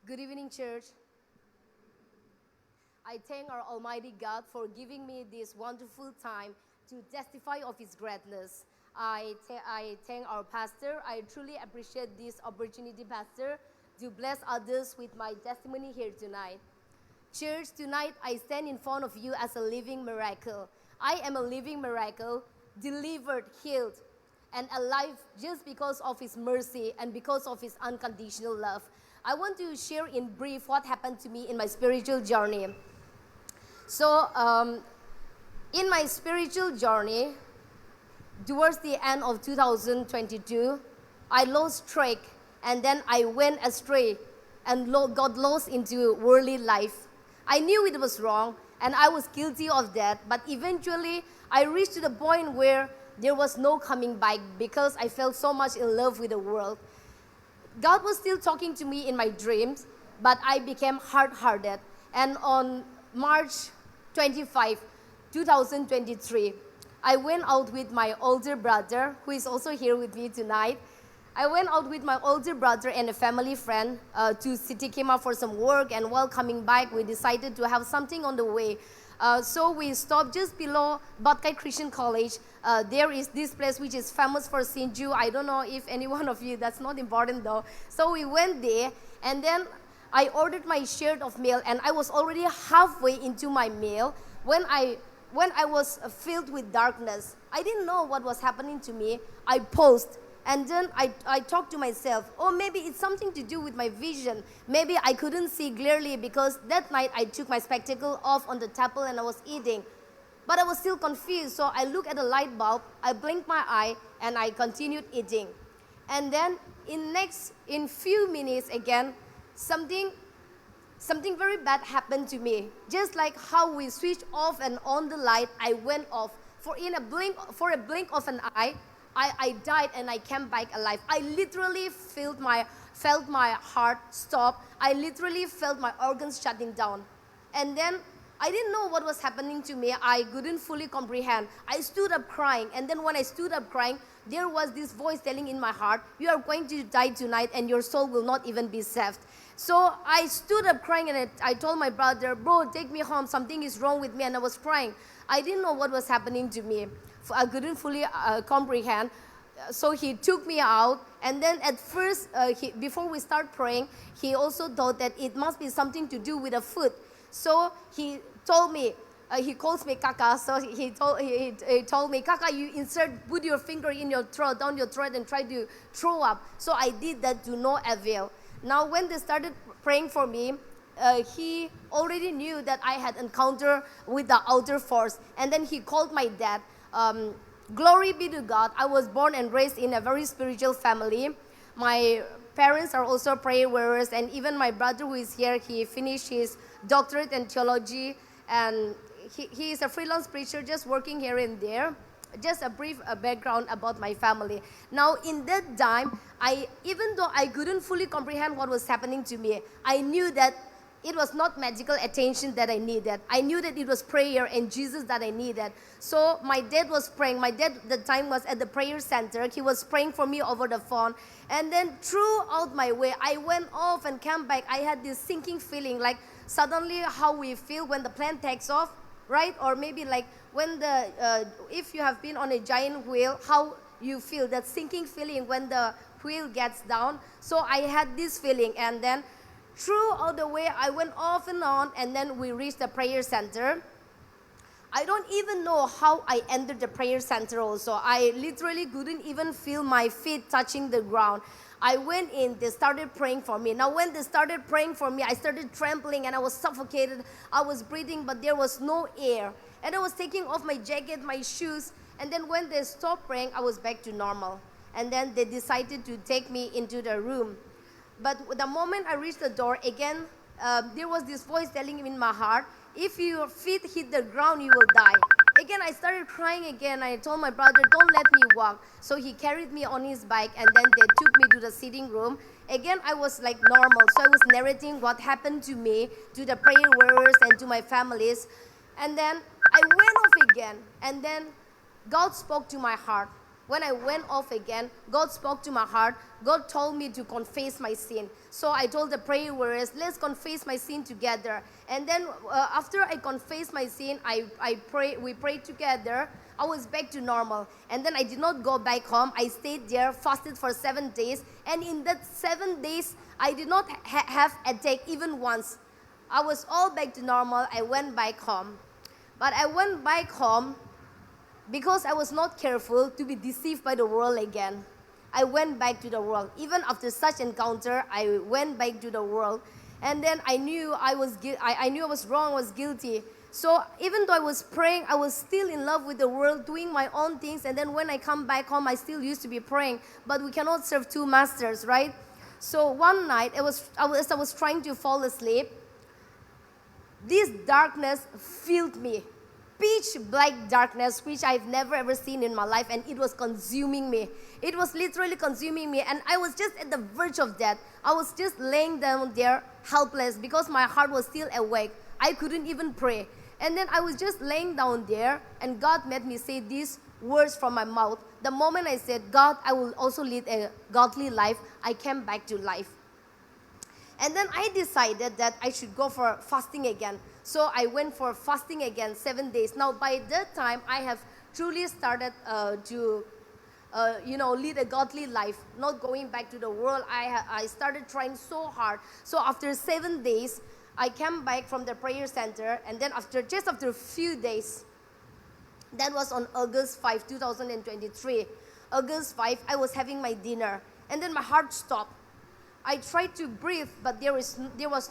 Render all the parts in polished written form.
Good evening, church. I thank our Almighty God for giving me this wonderful time to testify of His greatness. I thank our pastor. I truly appreciate this opportunity, Pastor, to bless others with my testimony here tonight. Church, tonight I stand in front of you as a living miracle. I am a living miracle, delivered, healed, and alive just because of His mercy and because of His unconditional love. I want to share in brief what happened to me in my spiritual journey. So, in my spiritual journey, towards the end of 2022, I lost track, and then I went astray and got lost into worldly life. I knew it was wrong, and I was guilty of that, but eventually I reached to the point where there was no coming back because I fell so much in love with the world. God was still talking to me in my dreams, but I became hard-hearted. And on March 25, 2023, I went out with my older brother, who is also here with me tonight. I went out with my older brother and a family friend to City Kema for some work, and while coming back, we decided to have something on the way. So we stopped just below Batkai Christian College. There is this place which is famous for Sinju. I don't know if any one of you, that's not important though. So we went there, and then I ordered my share of meal, and I was already halfway into my meal when I was filled with darkness. I didn't know what was happening to me. I paused, and then I talked to myself, oh, maybe it's something to do with my vision. Maybe I couldn't see clearly because that night I took my spectacle off on the table and I was eating. But I was still confused, so I looked at the light bulb, I blinked my eye, and I continued eating. And then in few minutes again, something very bad happened to me. Just like how we switched off and on the light, I went off. For a blink of an eye, I died and I came back alive. I literally felt my heart stop. I literally felt my organs shutting down. And then I didn't know what was happening to me. I couldn't fully comprehend. I stood up crying, and then when I stood up crying, there was this voice telling in my heart, you are going to die tonight and your soul will not even be saved. So I stood up crying, and I told my brother, bro, take me home, something is wrong with me, and I was crying. I didn't know what was happening to me. I couldn't fully comprehend. So he took me out, and then at first, before we start praying, he also thought that it must be something to do with the food. So he told me, he calls me Kaka, so he told me, Kaka, you put your finger in your throat, down your throat, and try to throw up. So I did that to no avail. Now when they started praying for me, he already knew that I had encounter with the outer force, and then he called my dad. Glory be to God, I was born and raised in a very spiritual family. My parents are also prayer warriors, and even my brother who is here, he finished his doctorate in theology, and he is a freelance preacher just working here and there. Just a brief background about my family. Now in that time, even though I couldn't fully comprehend what was happening to me, I knew that it was not magical attention that I needed. I knew that it was prayer and Jesus that I needed. So my dad was praying. My dad at the time was at the prayer center. He was praying for me over the phone. And then throughout my way, I went off and came back. I had this sinking feeling, like suddenly how we feel when the plane takes off, right? Or maybe like when if you have been on a giant wheel, how you feel, that sinking feeling when the wheel gets down. So I had this feeling, and then throughout the way, I went off and on, and then we reached the prayer center. I don't even know how I entered the prayer center also. I literally couldn't even feel my feet touching the ground. I went in, they started praying for me. Now when they started praying for me, I started trembling and I was suffocated. I was breathing, but there was no air. And I was taking off my jacket, my shoes, and then when they stopped praying, I was back to normal. And then they decided to take me into the room. But the moment I reached the door, again, there was this voice telling me in my heart, if your feet hit the ground, you will die. Again, I started crying again. I told my brother, don't let me walk. So he carried me on his bike, and then they took me to the sitting room. Again, I was like normal. So I was narrating what happened to me, to the prayer warriors, and to my families. And then I went off again. And then God spoke to my heart. when I went off again, God spoke to my heart. God told me to confess my sin. So I told the prayer warriors, let's confess my sin together. And then after I confessed my sin, we prayed together. I was back to normal. And then I did not go back home. I stayed there, fasted for 7 days. And in that 7 days, I did not have a attack even once. I was all back to normal. I went back home. But I went back home because I was not careful to be deceived by the world again. I went back to the world. Even after such encounter, I went back to the world. And then I knew I was wrong, I was guilty. So even though I was praying, I was still in love with the world, doing my own things. And then when I come back home, I still used to be praying. But we cannot serve two masters, right? So one night, as I was trying to fall asleep, this darkness filled me. Pitch black darkness, which I've never ever seen in my life, and it was consuming me. It was literally consuming me, and I was just at the verge of death. I was just laying down there helpless because my heart was still awake. I couldn't even pray. And then I was just laying down there, and God made me say these words from my mouth. The moment I said, God, I will also lead a godly life, I came back to life. And then I decided that I should go for fasting again. So I went for fasting again, 7 days. Now, by that time, I have truly started to lead a godly life, not going back to the world. I started trying so hard. So after 7 days, I came back from the prayer center. And then after a few days, that was on August 5, 2023. August 5, I was having my dinner. And then my heart stopped. I tried to breathe, but there was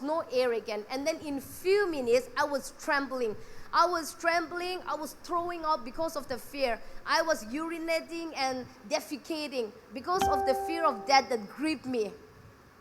no air again. And then in few minutes, I was trembling. I was throwing up because of the fear. I was urinating and defecating because of the fear of death that gripped me.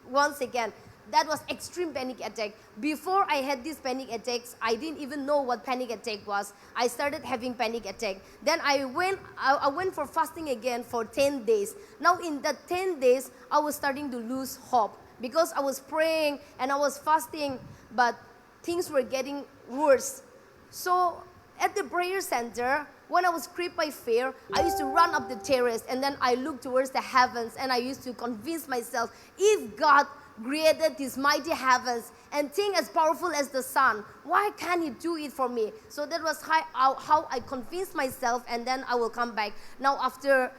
Once again, that was extreme panic attack. Before I had these panic attacks, I didn't even know what panic attack was. I started having panic attack. Then I went for fasting again for 10 days. Now in that 10 days, I was starting to lose hope because I was praying and I was fasting, but things were getting worse. So at the prayer center, when I was gripped by fear, I used to run up the terrace and then I looked towards the heavens and I used to convince myself, if God created these mighty heavens and thing as powerful as the sun, why can't he do it for me? So that was how I convinced myself, and then I will come back. Now after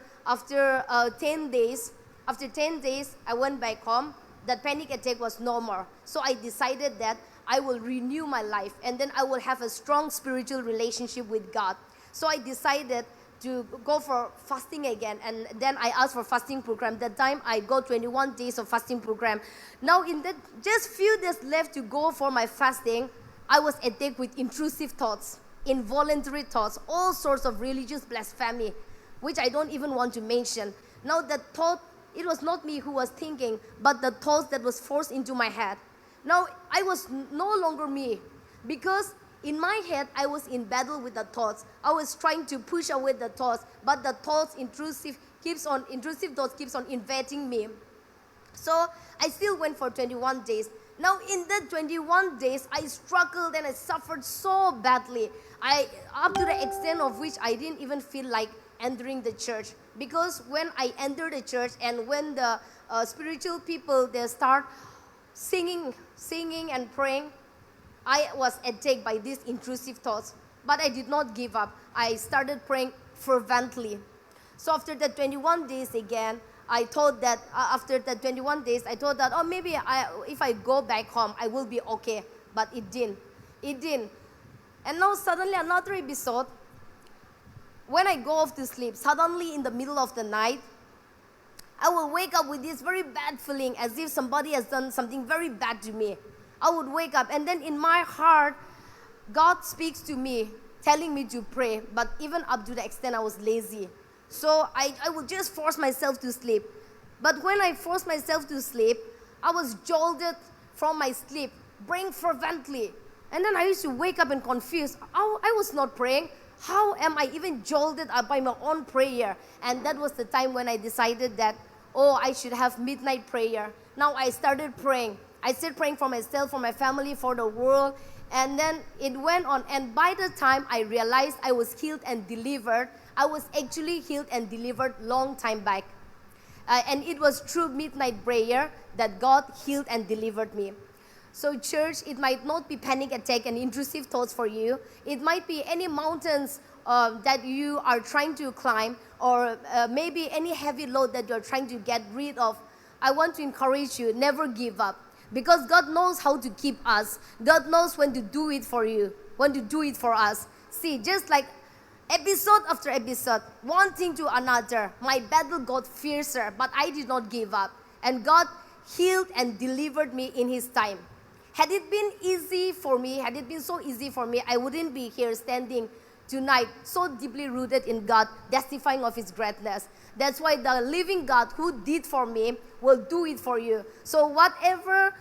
10 days, I went back home. That panic attack was no more. So I decided that I will renew my life and then I will have a strong spiritual relationship with God. So I decided to go for fasting again, and then I asked for fasting program. That time I got 21 days of fasting program. Now in that just few days left to go for my fasting, I was attacked with intrusive thoughts, involuntary thoughts, all sorts of religious blasphemy, which I don't even want to mention. Now that thought, it was not me who was thinking, but the thoughts that was forced into my head. Now I was no longer me, because in my head, I was in battle with the thoughts. I was trying to push away the thoughts, but the thoughts, intrusive thoughts keeps on invading me. So I still went for 21 days. Now in that 21 days, I struggled and I suffered so badly. Up to the extent of which I didn't even feel like entering the church. Because when I entered the church and when the spiritual people, they start singing and praying, I was attacked by these intrusive thoughts, but I did not give up. I started praying fervently. So after the 21 days again, I thought that oh, maybe if I go back home, I will be okay. But it didn't. And now suddenly another episode. When I go off to sleep, suddenly in the middle of the night, I will wake up with this very bad feeling as if somebody has done something very bad to me. I would wake up and then in my heart, God speaks to me, telling me to pray, but even up to the extent I was lazy. So I would just force myself to sleep. But when I forced myself to sleep, I was jolted from my sleep, praying fervently. And then I used to wake up and confused. I was not praying. How am I even jolted up by my own prayer? And that was the time when I decided that, I should have midnight prayer. Now I started praying. I started praying for myself, for my family, for the world. And then it went on. And by the time I realized I was healed and delivered, I was actually healed and delivered long time back. And it was through midnight prayer that God healed and delivered me. So church, it might not be panic attack and intrusive thoughts for you. It might be any mountains that you are trying to climb, or maybe any heavy load that you're trying to get rid of. I want to encourage you, never give up. Because God knows how to keep us. God knows when to do it for you, when to do it for us. See, just like episode after episode, one thing to another, my battle got fiercer, but I did not give up. And God healed and delivered me in His time. Had it been easy for me, had it been so easy for me, I wouldn't be here standing tonight, so deeply rooted in God, testifying of His greatness. That's why the living God who did for me will do it for you. So whatever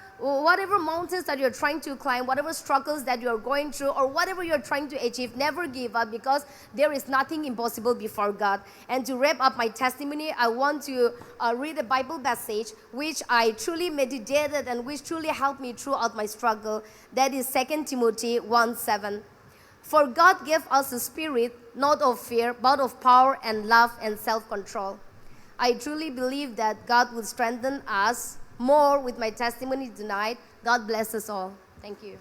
mountains that you're trying to climb, whatever struggles that you're going through, or whatever you're trying to achieve, never give up, because there is nothing impossible before God. And to wrap up my testimony, I want to read a Bible passage which I truly meditated and which truly helped me throughout my struggle. That is 2 Timothy 1:7. For God gave us a spirit, not of fear, but of power and love and self-control. I truly believe that God will strengthen us more with my testimony tonight. God bless us all. Thank you.